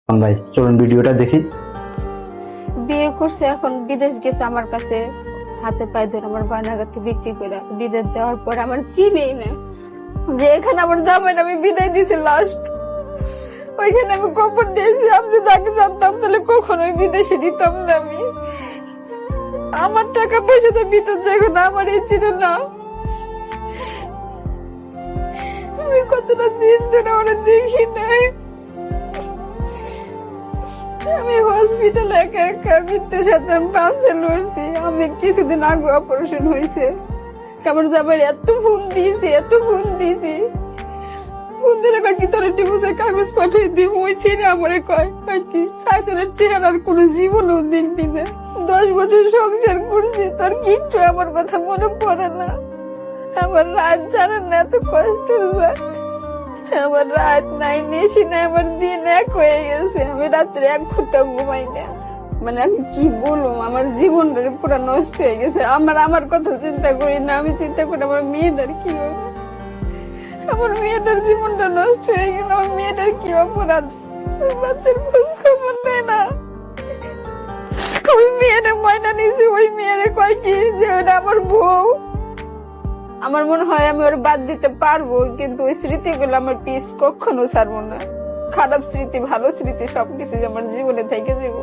ভাই চলুন ভিডিওটা দেখি। বিয়ে করছে, এখন বিদেশ গেছে। আমার কাছে হাতে পায়ে ধরে আমার গয়নাগাটি বিক্রি করে বিদেশ যাওয়ার পর আমার চিনেই না যে এখানে আমার জামাইটা আমি বিদায় দিয়েছি লাস্ট। ওইখানে আমি কবর দিয়েছি। আমি যদি আগে জানতাম তাহলে কখনোই বিদেশে দিতাম না। আমি আমার টাকা পয়সা তো ভিতর যাইব না, আমার এই ছিল না। আমি কতটা দিন ধরে ওরা দেখি নাই। আমি হসপিটালে একা একা মৃত্যুর সাথে আমি পাঞ্চে লড়ছি। আমি কিছুদিন আগে অপারেশন হয়েছে। আমার জামাই এত ফোন দিয়েছি ফোন দিলে কয় কি তোর ডিভোর্সের কাগজ পাঠিয়ে দিব। ওই ছেলে আমারে কয় কি সাইদুলের চেহারার কোনো জীবনও দেখবি না। 10 বছর সংসার করছি, তোর কিচ্ছু আমার কথা মনে পড়ে না। আমার রাত জানেন না এত কষ্ট যায়। আমার রাত নাই, নেশি নাই, আমার দিন এক হয়ে গেছে। আমি রাত্রে 1 ঘন্টা ঘুমাই না। মানে আমি কি বলবো, আমার জীবনটা পুরো নষ্ট হয়ে গেছে। আমার কথা চিন্তা করি না, আমি চিন্তা করি আমার মেয়েটার কি হবে। আমার মেয়েটার জীবনটা নষ্ট হয়ে গেল। আমার মেয়েটার কি অপরাধ, ওই বাচ্চার খোঁজ খবর নেয় না। ওই মেয়েটা ময়না নিয়েছে, ওই মেয়েরা কয় কি যে ওটা আমার বউ। আমার মনে হয় আমি ওর বাদ দিতে পারবো, কিন্তু ওই স্মৃতিগুলো আমার পিস কখনো ছাড়বো না। খারাপ স্মৃতি, ভালো স্মৃতি সবকিছু আমার জীবনে থেকে যাবো।